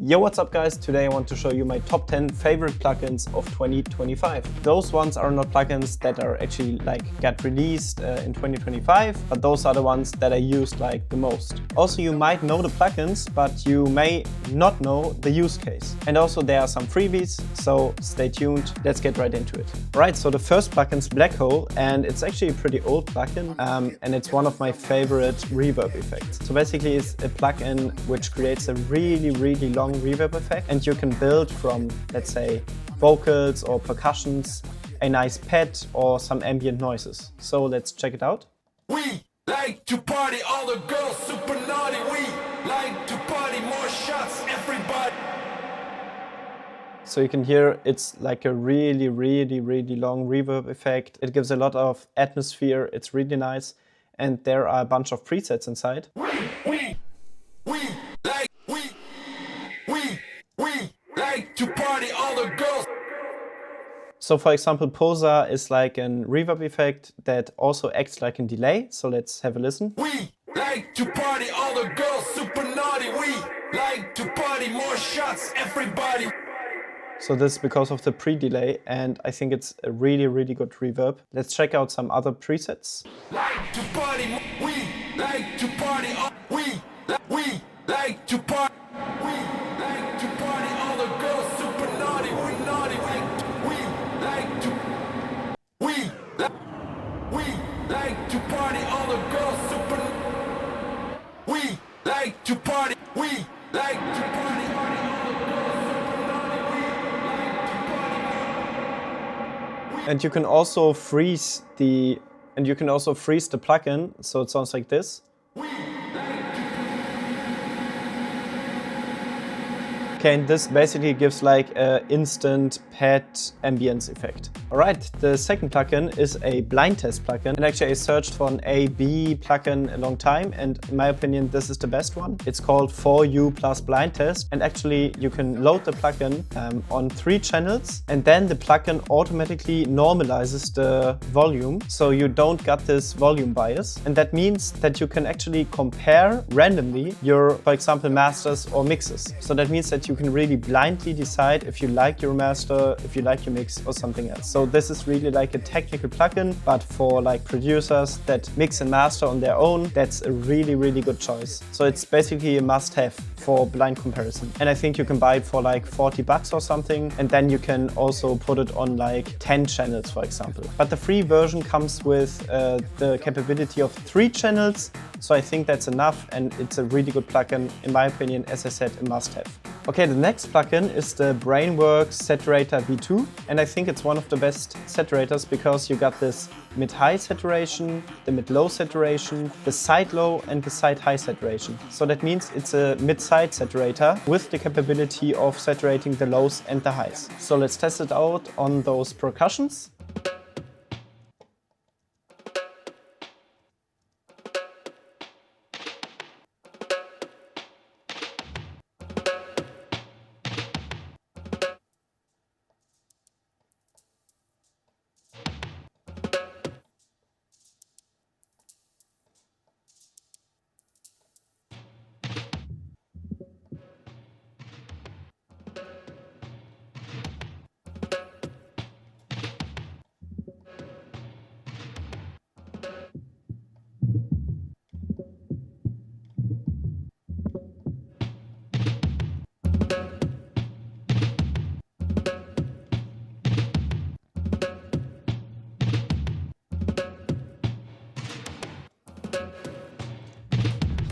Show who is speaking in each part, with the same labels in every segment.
Speaker 1: Yo, what's up guys? Today I want to show you my top 10 favorite plugins of 2025. Those ones are not plugins that are actually got released in 2025, but those are the ones that I used the most. Also, you might know the plugins, but you may not know the use case. And also there are some freebies, so stay tuned. Let's get right into it. Right, so the first plugin is Black Hole, and it's actually a pretty old plugin, and it's one of my favorite reverb effects. So basically it's a plugin which creates a really long reverb effect, and you can build from, let's say, vocals or percussions, a nice pad or some ambient noises. So let's check it out.
Speaker 2: We like to party, all the girls super naughty. We like to party, more shots, everybody.
Speaker 1: So you can hear it's like a really long reverb effect. It gives a lot of atmosphere, it's really nice, and there are a bunch of presets inside.
Speaker 2: We like to party, all the girls.
Speaker 1: So for example, Posa is like a reverb effect that also acts like a delay. So let's have a listen.
Speaker 2: We like to party, all the girls super naughty. We like to party, more shots, everybody.
Speaker 1: So this is because of the pre-delay, and I think it's a really good reverb. Let's check out some other presets.
Speaker 2: Like to party, we like to party, we like to party.
Speaker 1: And you can also freeze the plugin, so it sounds like this. Okay, and this basically gives like an instant pad ambience effect. Alright, the second plugin is a blind test plugin. And actually I searched for an A/B plugin a long time, and in my opinion this is the best one. It's called For You plus blind test, and actually you can load the plugin on 3 channels, and then the plugin automatically normalizes the volume, so you don't get this volume bias. And that means that you can actually compare randomly your, for example, masters or mixes. So that means that you can really blindly decide if you like your master, if you like your mix, or something else. So this is really like a technical plugin, but for like producers that mix and master on their own, that's a really good choice. So it's basically a must-have for blind comparison. And I think you can buy it for like $40 or something, and then you can also put it on like 10 channels, for example. But the free version comes with the capability of 3 channels, so I think that's enough, and it's a really good plugin, in my opinion, as I said, a must-have. Okay, the next plugin is the Brainworks Saturator V2, and I think it's one of the best saturators because you got this mid-high saturation, the mid-low saturation, the side-low and the side-high saturation. So that means it's a mid-side saturator with the capability of saturating the lows and the highs. So let's test it out on those percussions.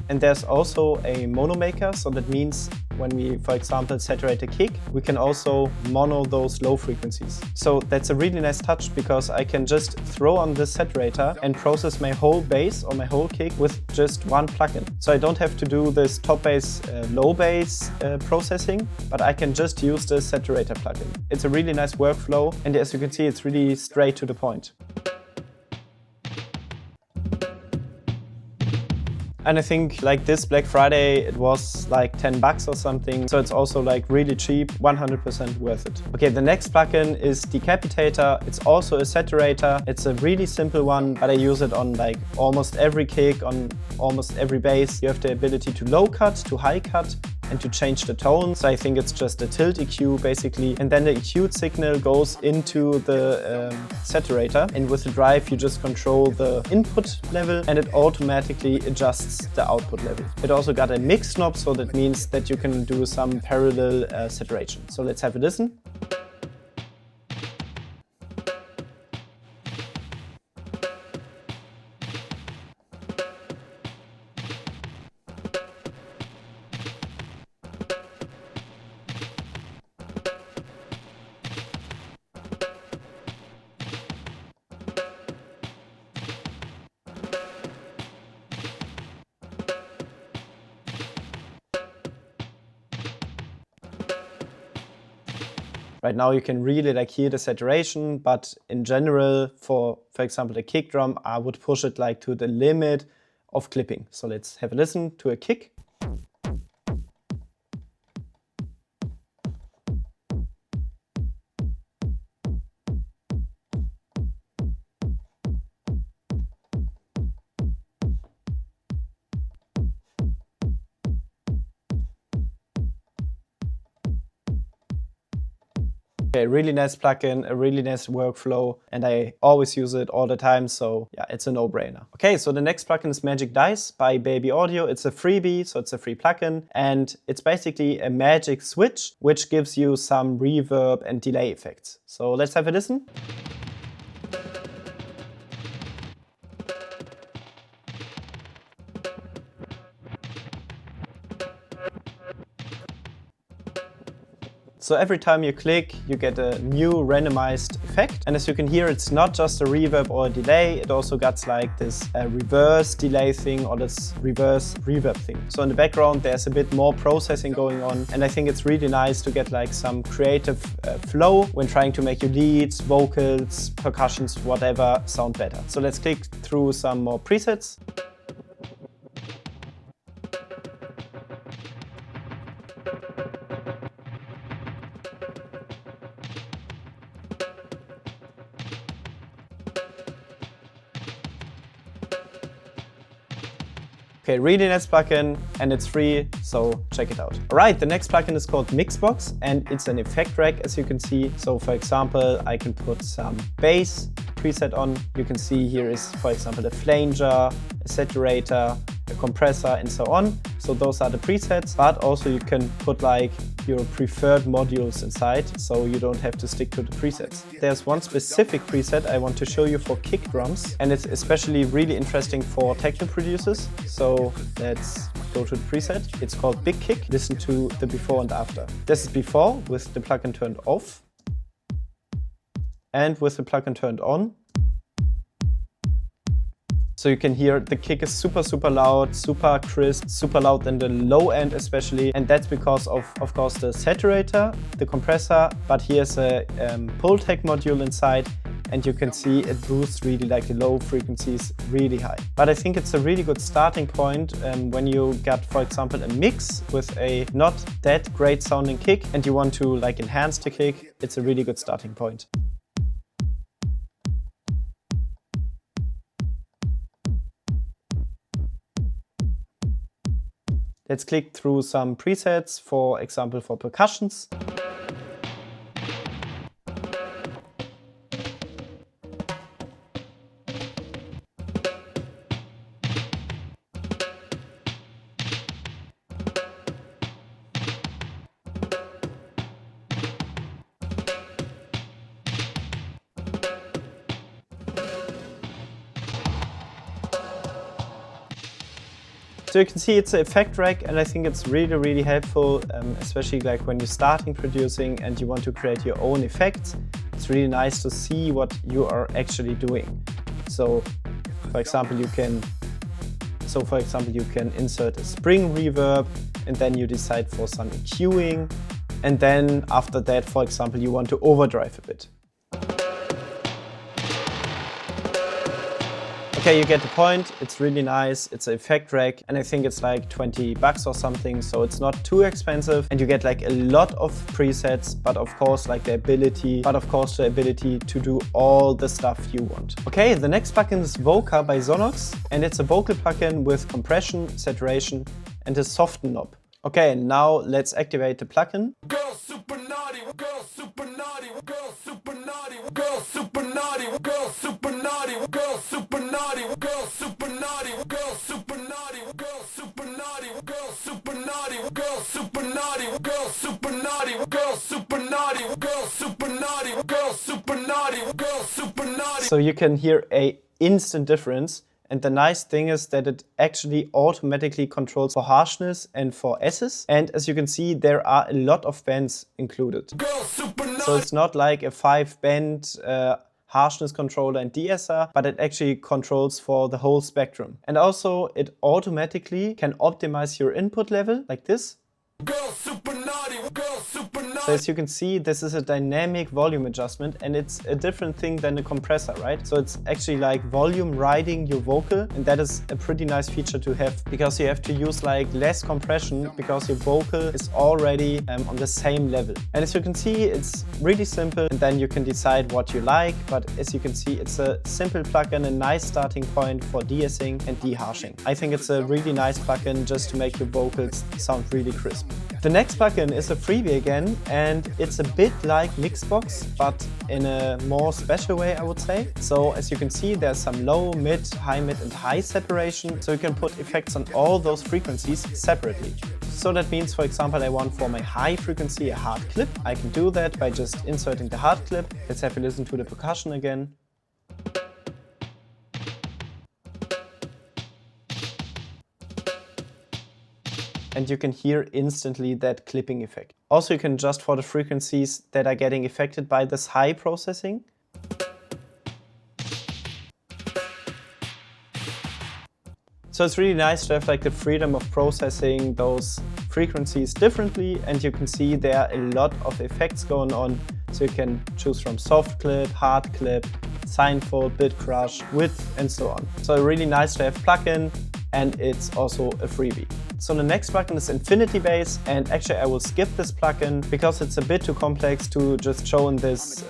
Speaker 1: And there's also a mono maker, so that means when we, for example, saturate a kick, we can also mono those low frequencies. So that's a really nice touch because I can just throw on this saturator and process my whole bass or my whole kick with just one plugin. So I don't have to do this top bass, low bass processing, but I can just use the saturator plugin. It's a really nice workflow, and as you can see, it's really straight to the point. And I think like this Black Friday, it was like $10 or something. So it's also like really cheap, 100% worth it. Okay, the next plugin is Decapitator. It's also a saturator. It's a really simple one, but I use it on like almost every kick, on almost every bass. You have the ability to low cut, to high cut, and to change the tone. So I think it's just a tilt EQ basically. And then the EQ'd signal goes into the saturator. And with the drive, you just control the input level and it automatically adjusts the output level. It also got a mix knob, so that means that you can do some parallel saturation. So let's have a listen. Right now you can really like hear the saturation, but in general, for example, the kick drum, I would push it like to the limit of clipping. So let's have a listen to a kick. Okay, really nice plugin, a really nice workflow, and I always use it all the time, so yeah, it's a no-brainer. Okay, so the next plugin is Magic Dice by Baby Audio. It's a freebie, so it's a free plugin, and it's basically a magic switch, which gives you some reverb and delay effects. So let's have a listen. So every time you click, you get a new randomized effect. And as you can hear, it's not just a reverb or a delay, it also got like this reverse delay thing or this reverse reverb thing. So in the background, there's a bit more processing going on. And I think it's really nice to get like some creative flow when trying to make your leads, vocals, percussions, whatever sound better. So let's click through some more presets. Okay, really nice plugin and it's free, so check it out. Alright, the next plugin is called Mixbox and it's an effect rack, as you can see. So for example, I can put some bass preset on. You can see here is, for example, a flanger, a saturator, a compressor and so on. So those are the presets, but also you can put like your preferred modules inside, so you don't have to stick to the presets. There's one specific preset I want to show you for kick drums, and it's especially really interesting for techno producers. So let's go to the preset. It's called Big Kick. Listen to the before and after. This is before with the plugin turned off, and with the plugin turned on. So you can hear the kick is super loud, super crisp, super loud in the low end especially. And that's because of course, the saturator, the compressor, but here's a Pultec module inside. And you can see it boosts really like the low frequencies really high. But I think it's a really good starting point when you got, for example, a mix with a not that great sounding kick and you want to like enhance the kick, it's a really good starting point. Let's click through some presets, for example, for percussions. So you can see it's an effect rack, and I think it's really helpful, especially like when you're starting producing and you want to create your own effects. It's really nice to see what you are actually doing. So for example, you can insert a spring reverb, and then you decide for some EQing, and then after that, for example, you want to overdrive a bit. Okay, you get the point. It's really nice. It's an effect rack, and I think it's like 20 bucks or something, so it's not too expensive, and you get like a lot of presets, but of course like the ability to do all the stuff you want. Okay, the next plugin is Voca by Sonox, and it's a vocal plugin with compression, saturation, and a soften knob. Okay, now let's activate the plugin.
Speaker 2: Girl super naughty, girl super naughty, girl super naughty, girl super naughty, girl super naughty, girl super naughty, girl super naughty, girl super naughty, girl super naughty, girl super naughty, girl super naughty, girl super naughty, girl super naughty, girl super naughty, girl super naughty, girl super naughty.
Speaker 1: So you can hear a instant difference. And the nice thing is that it actually automatically controls for harshness and for S's. And as you can see, there are a lot of bands included. So it's not like a 5-band harshness controller and de-esser, but it actually controls for the whole spectrum. And also it automatically can optimize your input level like this. So as you can see, this is a dynamic volume adjustment, and it's a different thing than a compressor, right? So it's actually like volume riding your vocal, and that is a pretty nice feature to have, because you have to use like less compression because your vocal is already on the same level. And as you can see, it's really simple, and then you can decide what you like. But as you can see, it's a simple plugin, a nice starting point for de-essing and de-harshing. I think it's a really nice plugin just to make your vocals sound really crisp. The next plugin is a freebie again, and it's a bit like Mixbox, but in a more special way, I would say. So as you can see, there's some low, mid, and high separation, so you can put effects on all those frequencies separately. So that means, for example, I want for my high frequency a hard clip. I can do that by just inserting the hard clip. Let's have a listen to the percussion again. And you can hear instantly that clipping effect. Also, you can adjust for the frequencies that are getting affected by this high processing. So it's really nice to have like the freedom of processing those frequencies differently, and you can see there are a lot of effects going on. So you can choose from soft clip, hard clip, sine fold, bit crush, width, and so on. So really nice to have plugin, and it's also a freebie. So the next plugin is Infinity Bass, and actually I will skip this plugin because it's a bit too complex to just show in this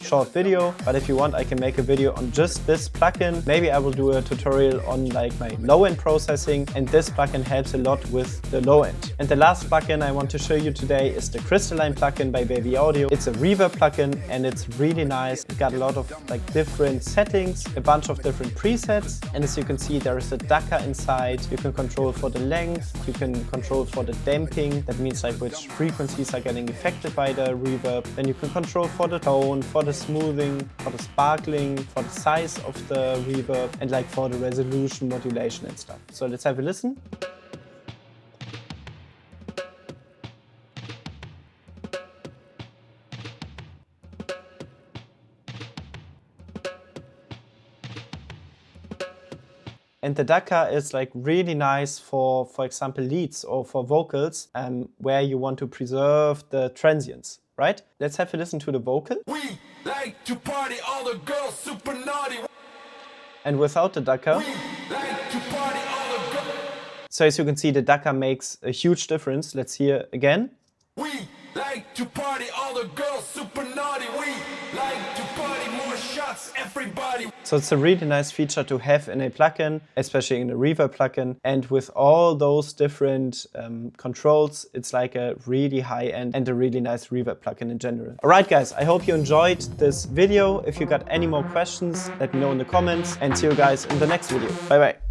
Speaker 1: short video. But if you want, I can make a video on just this plugin. Maybe I will do a tutorial on like my low-end processing, and this plugin helps a lot with the low-end. And the last plugin I want to show you today is the Crystalline plugin by Baby Audio. It's a reverb plugin, and it's really nice. It got a lot of like different settings, a bunch of different presets, and as you can see, there is a DACA inside. You can control for the length. You can control for the damping, that means like which frequencies are getting affected by the reverb. Then you can control for the tone, for the smoothing, for the sparkling, for the size of the reverb, and like for the resolution, modulation and stuff. So let's have a listen. And the DACA is like really nice for example, leads or for vocals where you want to preserve the transients, right? Let's have a listen to the vocal.
Speaker 2: We like to party, all the girls super naughty.
Speaker 1: And without the DACA.
Speaker 2: We like to party, all the girls.
Speaker 1: So as you can see, the DACA makes a huge difference. Let's hear again.
Speaker 2: We like to party, all the girls super naughty. We like to party, more shots, everybody.
Speaker 1: So it's a really nice feature to have in a plugin, especially in a reverb plugin. And with all those different controls, it's like a really high-end and a really nice reverb plugin in general. All right, guys, I hope you enjoyed this video. If you got any more questions, let me know in the comments, and see you guys in the next video. Bye-bye.